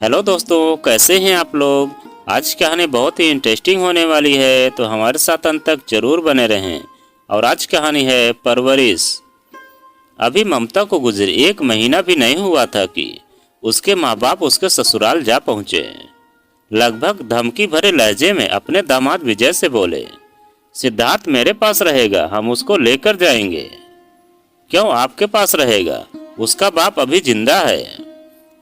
Hello दोस्तों, कैसे हैं आप लोग। आज की कहानी बहुत ही इंटरेस्टिंग होने वाली है, तो हमारे साथ अंत तक जरूर बने रहें। और आज कहानी है परवरिश। अभी ममता को गुजरे 1 महीना भी नहीं हुआ था कि उसके माँ बाप उसके ससुराल जा पहुँचे। लगभग धमकी भरे लहजे में अपने दामाद विजय से बोले, सिद्धार्थ मेरे पास रहेगा, हम उसको लेकर जाएंगे। क्यों आपके पास रहेगा? उसका बाप अभी जिंदा है।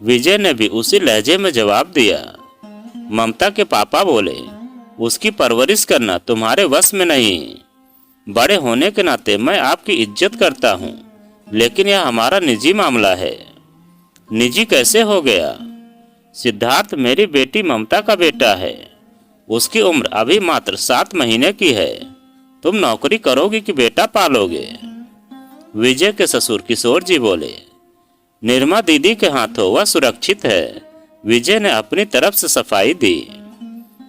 विजय ने भी उसी लहजे में जवाब दिया। ममता के पापा बोले, उसकी परवरिश करना तुम्हारे वश में नहीं। बड़े होने के नाते मैं आपकी इज्जत करता हूँ, लेकिन यह हमारा निजी मामला है। निजी कैसे हो गया? सिद्धार्थ मेरी बेटी ममता का बेटा है। उसकी उम्र अभी मात्र 7 महीने की है। तुम नौकरी करोगी कि बेटा पालोगे? विजय के ससुर किशोर जी बोले, निर्मा दीदी के हाथों वह सुरक्षित है। विजय ने अपनी तरफ से सफाई दी।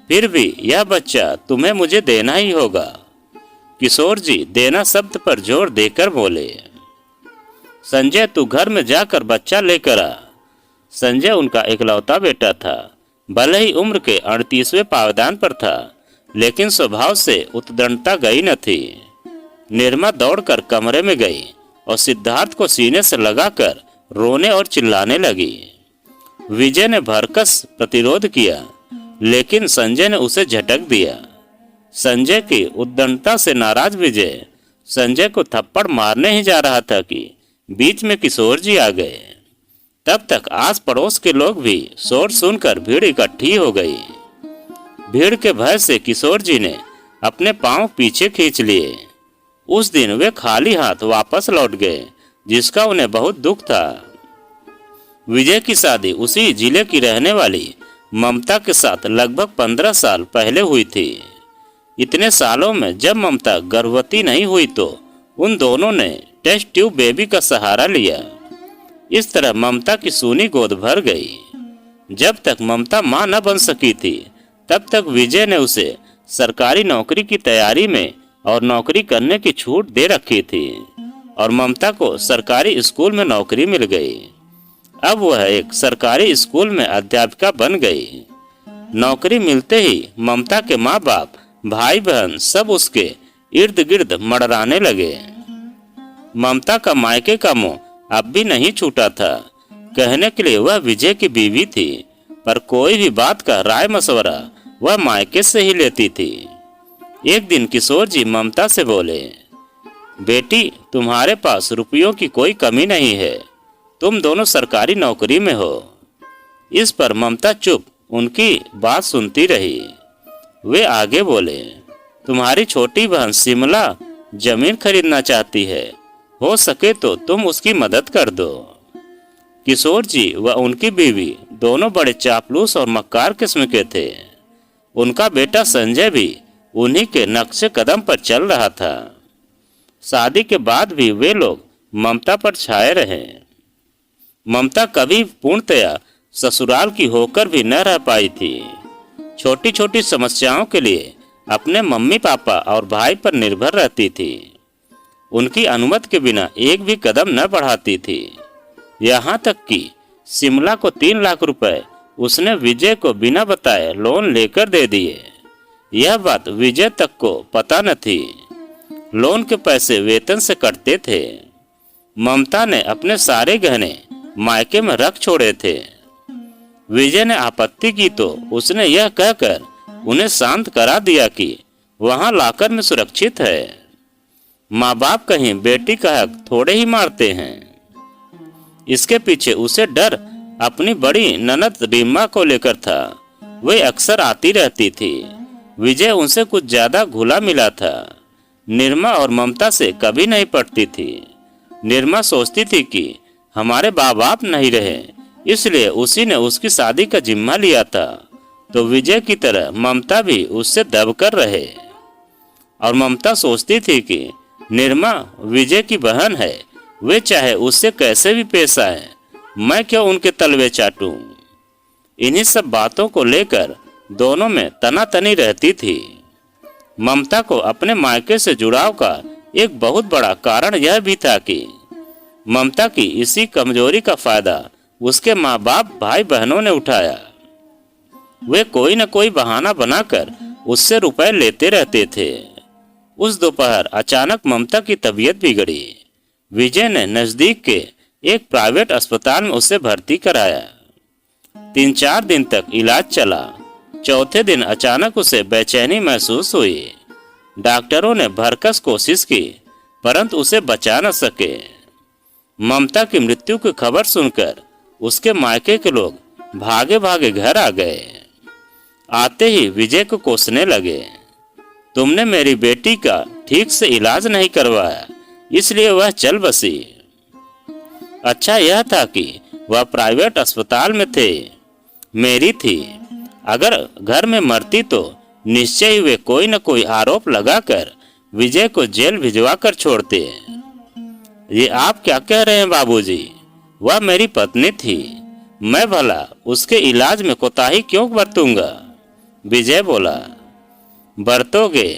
फिर भी यह बच्चा तुम्हें मुझे देना ही होगा। किशोर जी देना शब्द पर जोर देकर बोले। संजय तू घर में जाकर बच्चा लेकर आ। संजय उनका इकलौता बेटा था। भले ही उम्र के 38वें पावदान पर था, लेकिन स्वभाव से उद्दंडता गई न थी। निर्मा दौड़कर कमरे में गई और सिद्धार्थ को सीने से लगाकर रोने और चिल्लाने लगी। विजय ने भरकस प्रतिरोध किया, लेकिन संजय ने उसे झटक दिया। संजय की उद्दंडता से नाराज विजय संजय को थप्पड़ मारने ही जा रहा था कि बीच में किशोर जी आ गए। तब तक आस पड़ोस के लोग भी शोर सुनकर भीड़ इकट्ठी हो गई। भीड़ के भय से किशोर जी ने अपने पांव पीछे खींच लिए। उस दिन वे खाली हाथ वापस लौट गए, जिसका उन्हें बहुत दुख था। विजय की शादी उसी जिले की रहने वाली ममता के साथ लगभग 15 साल पहले हुई थी। इतने सालों में जब ममता गर्भवती नहीं हुई तो उन दोनों ने टेस्ट ट्यूब बेबी का सहारा लिया। इस तरह ममता की सूनी गोद भर गई। जब तक ममता मां न बन सकी थी, तब तक विजय ने उसे सरकारी नौकरी की तैयारी में और नौकरी करने की छूट दे रखी थी, और ममता को सरकारी स्कूल में नौकरी मिल गई। अब वह एक सरकारी स्कूल में अध्यापिका बन गई। नौकरी मिलते ही ममता के माँ बाप, भाई बहन सब उसके इर्द गिर्द मड़राने लगे। ममता का मायके का मुंह अब भी नहीं छूटा था। कहने के लिए वह विजय की बीवी थी, पर कोई भी बात का राय मशवरा वह मायके से ही लेती थी। एक दिन किशोर जी ममता से बोले, बेटी तुम्हारे पास रुपयों की कोई कमी नहीं है, तुम दोनों सरकारी नौकरी में हो। इस पर ममता चुप उनकी बात सुनती रही। वे आगे बोले, तुम्हारी छोटी बहन शिमला जमीन खरीदना चाहती है, हो सके तो तुम उसकी मदद कर दो। किशोर जी व उनकी बीवी दोनों बड़े चापलूस और मक्कार किस्म के थे। उनका बेटा संजय भी उन्हीं के नक्शे कदम पर चल रहा था। शादी के बाद भी वे लोग ममता पर छाए रहे। ममता कभी पूर्णतया ससुराल की होकर भी न रह पाई थी। छोटी छोटी समस्याओं के लिए अपने मम्मी पापा और भाई पर निर्भर रहती थी। उनकी अनुमति के बिना एक भी कदम न बढ़ाती थी। यहाँ तक कि शिमला को 3 लाख रुपए उसने विजय को बिना बताए लोन लेकर दे दिए। यह बात विजय तक को पता न थी। लोन के पैसे वेतन से कटते थे। ममता ने अपने सारे गहने मायके में रख छोड़े थे। विजय ने आपत्ति की तो उसने यह कहकर उन्हें शांत करा दिया कि वहां लॉकर में सुरक्षित है। माँ बाप कहीं बेटी का हक थोड़े ही मारते हैं। इसके पीछे उसे डर अपनी बड़ी ननद रीमा को लेकर था। वे अक्सर आती रहती थी। विजय उनसे कुछ ज्यादा घुला मिला था। निर्मा और ममता से कभी नहीं पटती थी। निर्मा सोचती थी कि हमारे माँ बाप नहीं रहे, इसलिए उसी ने उसकी शादी का जिम्मा लिया था, तो विजय की तरह ममता भी उससे दबकर रहे। और ममता सोचती थी कि निर्मा विजय की बहन है, वे चाहे उससे कैसे भी पेश आए, मैं क्यों उनके तलवे चाटूं। इन्हीं सब बातों को लेकर दोनों में तनातनी रहती थी। ममता को अपने मायके से जुड़ाव का एक बहुत बड़ा कारण यह भी था कि ममता की इसी कमजोरी का फायदा उसके माँ बाप भाई बहनों ने उठाया। वे कोई न कोई बहाना बनाकर उससे रुपए लेते रहते थे। उस दोपहर अचानक ममता की तबीयत बिगड़ी। विजय ने नजदीक के एक प्राइवेट अस्पताल में उसे भर्ती कराया। 3-4 दिन तक इलाज चला। चौथे दिन अचानक उसे बेचैनी महसूस हुई। डॉक्टरों ने भरकस कोशिश की, परंतु उसे बचा न सके। ममता की मृत्यु की खबर सुनकर उसके मायके के लोग भागे भागे घर आ गए। आते ही विजय को कोसने लगे, तुमने मेरी बेटी का ठीक से इलाज नहीं करवाया, इसलिए वह चल बसी। अच्छा यह था कि वह प्राइवेट अस्पताल में थे, मेरी थी। अगर घर में मरती तो निश्चय ही वे कोई न कोई आरोप लगाकर विजय को जेल भिजवा कर छोड़ते। ये आप क्या कह रहे हैं बाबूजी? वह मेरी पत्नी थी, मैं भला उसके इलाज में कोताही क्यों बरतूंगा? विजय बोला। बरतोगे?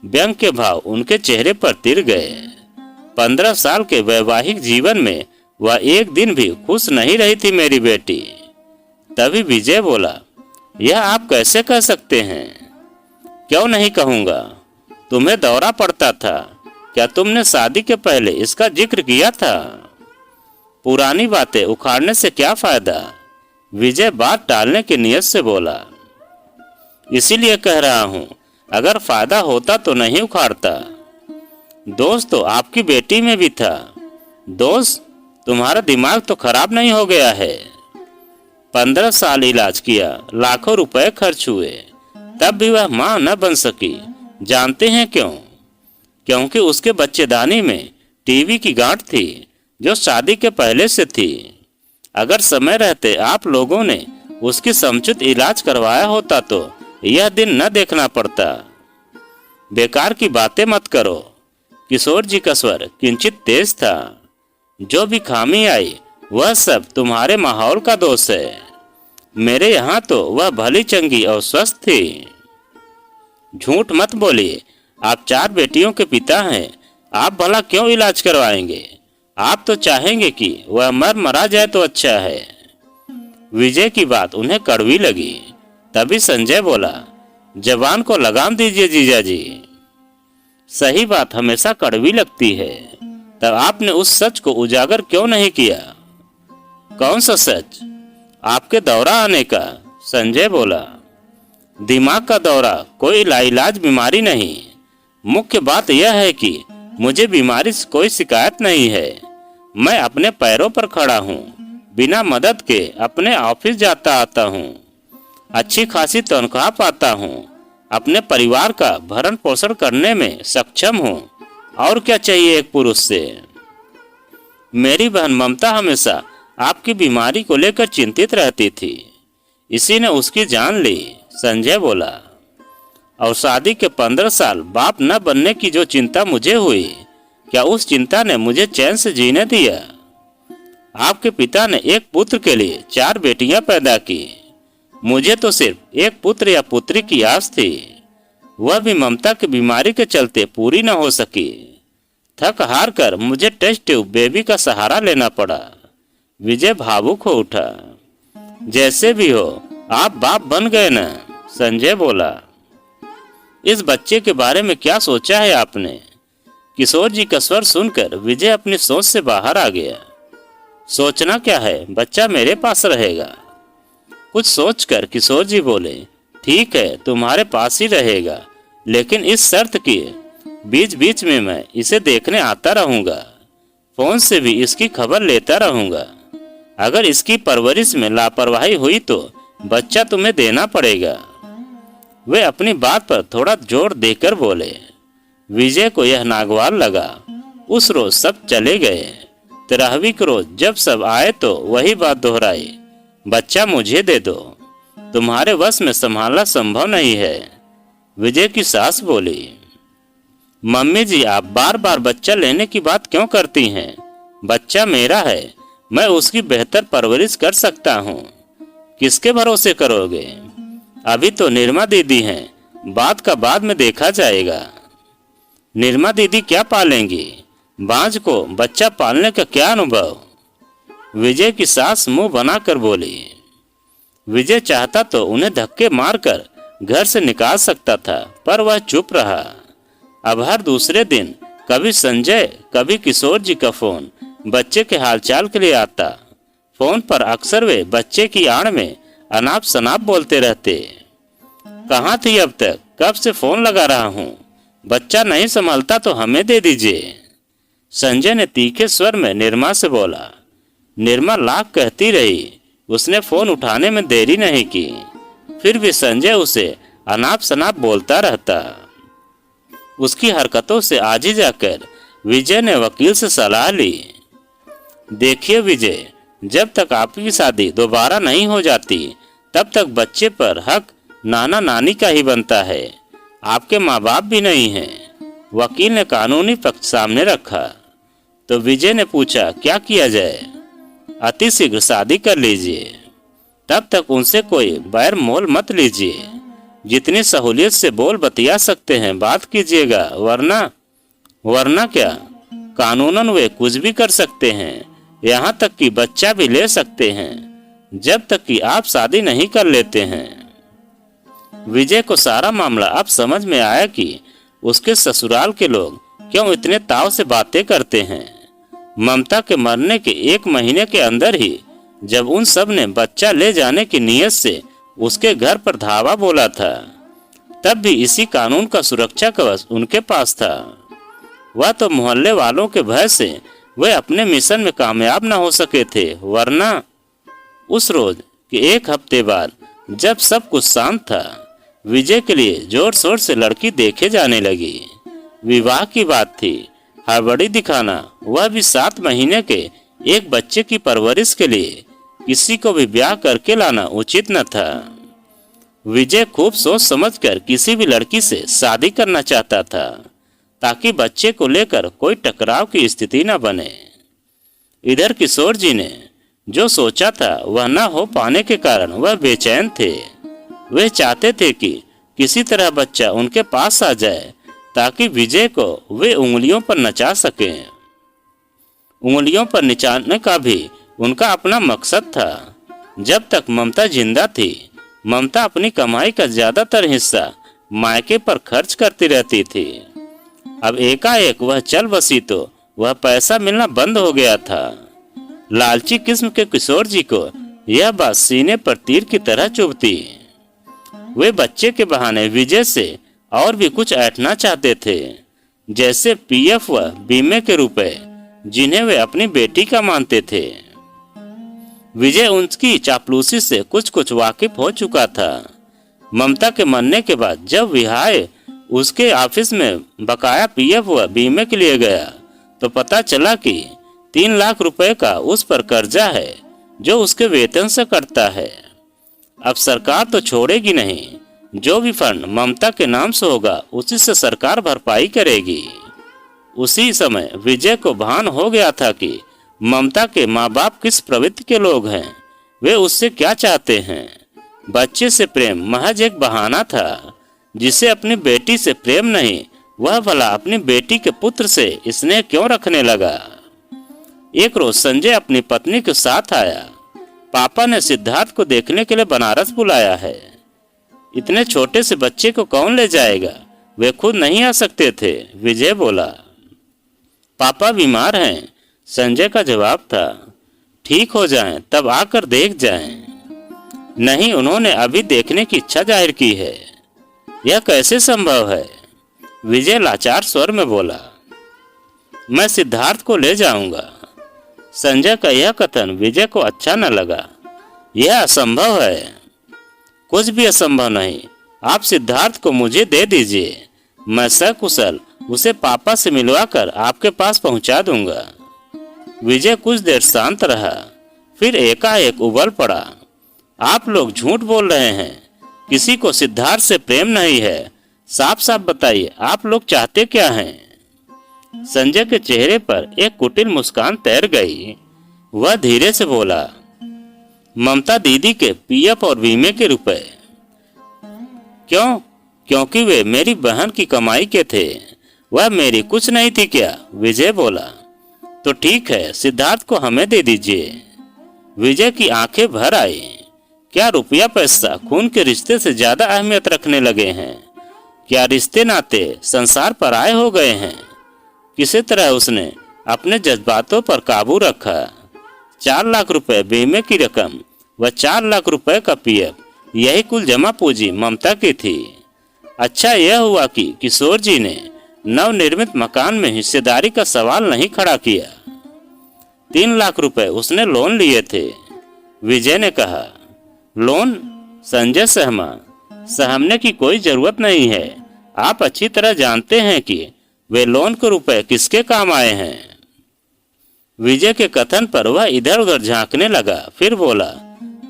व्यंग के भाव उनके चेहरे पर तिर गए। 15 साल के वैवाहिक जीवन में वह एक दिन भी खुश नहीं रही थी मेरी बेटी। तभी विजय बोला, यह आप कैसे कह सकते हैं? क्यों नहीं कहूँगा, तुम्हें दौरा पड़ता था, क्या तुमने शादी के पहले इसका जिक्र किया था? पुरानी बातें उखाड़ने से क्या फायदा? विजय बात टालने की नियत से बोला। इसीलिए कह रहा हूँ, अगर फायदा होता तो नहीं उखाड़ता। दोस्त तो आपकी बेटी में भी था। दोस्त, तुम्हारा दिमाग तो खराब नहीं हो गया है? 15 साल इलाज किया, लाखों रुपए खर्च हुए, तब भी वह मां न बन सकी। जानते हैं क्यों? क्योंकि उसके बच्चेदानी में टीबी की गांठ थी, जो शादी के पहले से थी। अगर समय रहते आप लोगों ने उसकी समुचित इलाज करवाया होता तो यह दिन न देखना पड़ता। बेकार की बातें मत करो। किशोर जी का स्वर किंचित तेज था। जो भी खामी आई वह सब तुम्हारे माहौल का दोष है। मेरे यहाँ तो वह भली चंगी और स्वस्थ थी। झूठ मत बोलिए, आप 4 बेटियों के पिता हैं, आप भला क्यों इलाज करवाएंगे? आप तो चाहेंगे कि वह मरा जाए तो अच्छा है। विजय की बात उन्हें कड़वी लगी। तभी संजय बोला, जवान को लगाम दीजिए जीजा जी। सही बात हमेशा कड़वी लगती है, तब आपने उस सच को उजागर क्यों नहीं किया? कौन सा सच? आपके दौरा आने का। संजय बोला। दिमाग का दौरा कोई लाइलाज बीमारी नहीं। मुख्य बात यह है कि मुझे बीमारी से कोई शिकायत नहीं है। मैं अपने पैरों पर खड़ा हूँ, बिना मदद के अपने ऑफिस जाता आता हूँ, अच्छी खासी तनख्वाह पाता हूँ, अपने परिवार का भरण पोषण करने में सक्षम हूँ। और क्या चाहिए एक पुरुष से? मेरी बहन ममता हमेशा आपकी बीमारी को लेकर चिंतित रहती थी, इसी ने उसकी जान ली। संजय बोला। और शादी के 15 साल बाप न बनने की जो चिंता मुझे हुई, क्या उस चिंता ने मुझे चैन से जीने दिया? आपके पिता ने एक पुत्र के लिए 4 बेटियां पैदा की। मुझे तो सिर्फ एक पुत्र या पुत्री की आस थी, वह भी ममता की बीमारी के चलते पूरी न हो सकी। थक हार कर मुझे टेस्ट ट्यूब बेबी का सहारा लेना पड़ा। विजय भावुक हो उठा। जैसे भी हो आप बाप बन गए ना? संजय बोला। इस बच्चे के बारे में क्या सोचा है आपने? किशोर जी का स्वर सुनकर विजय अपनी सोच से बाहर आ गया। सोचना क्या है, बच्चा मेरे पास रहेगा। कुछ सोचकर किशोर जी बोले, ठीक है तुम्हारे पास ही रहेगा, लेकिन इस शर्त की बीच बीच में मैं इसे देखने आता रहूंगा, फोन से भी इसकी खबर लेता रहूंगा। अगर इसकी परवरिश में लापरवाही हुई तो बच्चा तुम्हें देना पड़ेगा। वे अपनी बात पर थोड़ा जोर देकर बोले। विजय को यह नागवार लगा। उस रोज सब चले गए। 13वीं के रोज जब सब आए तो वही बात दोहराई, बच्चा मुझे दे दो, तुम्हारे वश में संभालना संभव नहीं है। विजय की सास बोली, मम्मी जी आप बार बार बच्चा लेने की बात क्यों करती हैं? बच्चा मेरा है, मैं उसकी बेहतर परवरिश कर सकता हूँ। किसके भरोसे करोगे? अभी तो निर्मा दीदी हैं, बात का बाद में देखा जाएगा। निर्मा दीदी क्या पालेंगी? बांझ को बच्चा पालने का क्या अनुभव? विजय की सास मुंह बनाकर बोली। विजय चाहता तो उन्हें धक्के मारकर घर से निकाल सकता था, पर वह चुप रहा। अब हर दूसरे दिन कभी संजय कभी किशोर जी का फोन बच्चे के हालचाल के लिए आता। फोन पर अक्सर वे बच्चे की आड़ में अनाप शनाप बोलते रहते। कहाँ थी अब तक, कब से फोन लगा रहा हूँ, बच्चा नहीं संभलता तो हमें दे दीजिए। संजय ने तीखे स्वर में निर्मा से बोला। निर्मा लाख कहती रही, उसने फोन उठाने में देरी नहीं की। फिर भी संजय उसे अनाप शनाप बोलता रहता। उसकी हरकतों से आजी जाकर विजय ने वकील से सलाह ली। देखिए विजय, जब तक आपकी शादी दोबारा नहीं हो जाती तब तक बच्चे पर हक नाना नानी का ही बनता है। आपके माँ बाप भी नहीं हैं। वकील ने कानूनी पक्ष सामने रखा। तो विजय ने पूछा, क्या किया जाए? अति शीघ्र शादी कर लीजिए, तब तक उनसे कोई बैर मोल मत लीजिए। जितनी सहूलियत से बोल बतिया सकते हैं बात कीजिएगा, वरना क्या, कानूनन वे कुछ भी कर सकते हैं, यहाँ तक कि बच्चा भी ले सकते हैं, जब तक कि आप शादी नहीं कर लेते हैं। विजय को सारा मामला अब समझ में आया कि उसके ससुराल के लोग क्यों इतने ताव से बातें करते हैं। ममता के मरने के 1 महीने के अंदर ही जब उन सब ने बच्चा ले जाने की नीयत से उसके घर पर धावा बोला था, तब भी इसी कानून का सुरक्षा कवच उनके पास था। वह तो मोहल्ले वालों के भय से वे अपने मिशन में कामयाब न हो सके थे, वरना उस रोज के 1 हफ्ते बाद जब सब कुछ शांत था, विजय के लिए जोर शोर से लड़की देखे जाने लगी। विवाह की बात थी, हड़बड़ी दिखाना, वह भी 7 महीने के एक बच्चे की परवरिश के लिए किसी को भी ब्याह करके लाना उचित न था। विजय खूब सोच समझकर किसी भी लड़की से शादी करना चाहता था, ताकि बच्चे को लेकर कोई टकराव की स्थिति न बने। इधर किशोर जी ने जो सोचा था वह न हो पाने के कारण वह बेचैन थे। वे चाहते थे कि किसी तरह बच्चा उनके पास आ जाए, ताकि विजय को वे उंगलियों पर नचा सकें। उंगलियों पर निचाने का भी उनका अपना मकसद था। जब तक ममता जिंदा थी, ममता अपनी कमाई का ज्यादातर हिस्सा मायके पर खर्च करती रहती थी। अब एकाएक वह चल बसी तो वह पैसा मिलना बंद हो गया था। लालची किस्म के किशोर जी को यह बात सीने पर तीर की तरह चुभती। वे बच्चे के बहाने विजय से और भी कुछ ऐंठना चाहते थे, जैसे पीएफ व बीमे के रुपए, जिन्हें वे अपनी बेटी का मानते थे। विजय उनकी चापलूसी से कुछ कुछ वाकिफ हो चुका था। ममता के मरने के बाद जब विहाय उसके ऑफिस में बकाया पीएफ व बीमे के लिए गया, तो पता चला कि 3 लाख रुपए का उस पर कर्जा है, जो उसके वेतन से कटता है। अब सरकार तो छोड़ेगी नहीं, जो भी फंड ममता के नाम से होगा उसी से सरकार भरपाई करेगी। उसी समय विजय को भान हो गया था कि ममता के माँ बाप किस प्रवृत्ति के लोग हैं, वे उससे क्या चाहते हैं। बच्चे से प्रेम महज एक बहाना था। जिसे अपनी बेटी से प्रेम नहीं, वह भला अपनी बेटी के पुत्र से स्नेह क्यों रखने लगा। एक रोज संजय अपनी पत्नी के साथ आया। पापा ने सिद्धार्थ को देखने के लिए बनारस बुलाया है। इतने छोटे से बच्चे को कौन ले जाएगा, वे खुद नहीं आ सकते थे, विजय बोला। पापा बीमार हैं, संजय का जवाब था। ठीक हो जाएं तब आकर देख जाएं। नहीं, उन्होंने अभी देखने की इच्छा जाहिर की है। यह कैसे संभव है, विजय लाचार स्वर में बोला। मैं सिद्धार्थ को ले जाऊंगा। संजय का यह कथन विजय को अच्छा न लगा। यह असंभव है। कुछ भी असंभव नहीं, आप सिद्धार्थ को मुझे दे दीजिए, मैं सकुशल उसे पापा से मिलवाकर आपके पास पहुंचा दूंगा। विजय कुछ देर शांत रहा, फिर एकाएक उबल पड़ा। आप लोग झूठ बोल रहे हैं, किसी को सिद्धार्थ से प्रेम नहीं है। साफ साफ बताइए, आप लोग चाहते क्या हैं? संजय के चेहरे पर एक कुटिल मुस्कान तैर गई। वह धीरे से बोला, ममता दीदी के पीएफ और बीमे के रुपए। क्यों? क्योंकि वे मेरी बहन की कमाई के थे। वह मेरी कुछ नहीं थी क्या? विजय बोला। तो ठीक है, सिद्धार्थ को हमें दे दीजिए। विजय की आंखें भर आई। क्या रुपया पैसा खून के रिश्ते से ज्यादा अहमियत रखने लगे हैं? क्या रिश्ते नाते संसार पर आए हो गए हैं? किसी तरह उसने अपने जज्बातों पर काबू रखा। 4 लाख रुपए बीमे की रकम व 4 लाख रुपए का पीएफ, यही कुल जमा पूंजी ममता की थी। अच्छा यह हुआ कि किशोर जी ने नवनिर्मित मकान में हिस्सेदारी का सवाल नहीं खड़ा किया। 3 लाख रुपए उसने लोन लिए थे। विजय ने कहा, लोन? संजय सहमने की कोई जरूरत नहीं है। आप अच्छी तरह जानते हैं कि वे लोन के रुपए किसके काम आए हैं। विजय के कथन पर वह इधर उधर झांकने लगा, फिर बोला,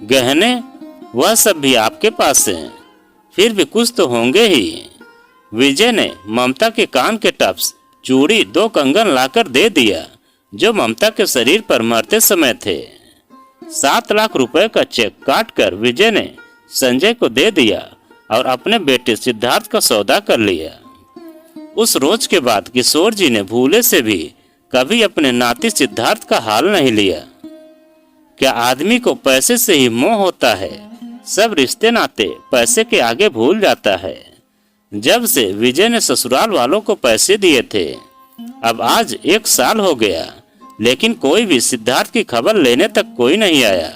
गहने? वह सब भी आपके पास हैं, फिर भी कुछ तो होंगे ही। विजय ने ममता के कान के टप्स, चूड़ी, 2 कंगन लाकर दे दिया जो ममता के शरीर पर मरते समय थे। 7 लाख रुपए का चेक काटकर विजय ने संजय को दे दिया और अपने बेटे सिद्धार्थ का सौदा कर लिया। उस रोज के बाद किशोर जी ने भूले से भी कभी अपने नाती सिद्धार्थ का हाल नहीं लिया। क्या आदमी को पैसे से ही मोह होता है? सब रिश्ते नाते पैसे के आगे भूल जाता है। जब से विजय ने ससुराल वालों को पैसे दिए थे, अब आज 1 साल हो गया, लेकिन कोई भी सिद्धार्थ की खबर लेने तक कोई नहीं आया।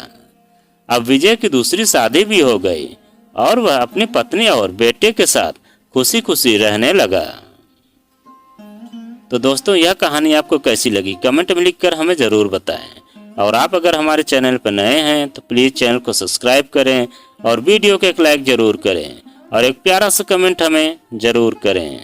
अब विजय की दूसरी शादी भी हो गई और वह अपनी पत्नी और बेटे के साथ खुशी खुशी रहने लगा। तो दोस्तों, यह कहानी आपको कैसी लगी कमेंट में लिखकर हमें ज़रूर बताएं। और आप अगर हमारे चैनल पर नए हैं तो प्लीज़ चैनल को सब्सक्राइब करें और वीडियो को एक लाइक ज़रूर करें और एक प्यारा सा कमेंट हमें ज़रूर करें।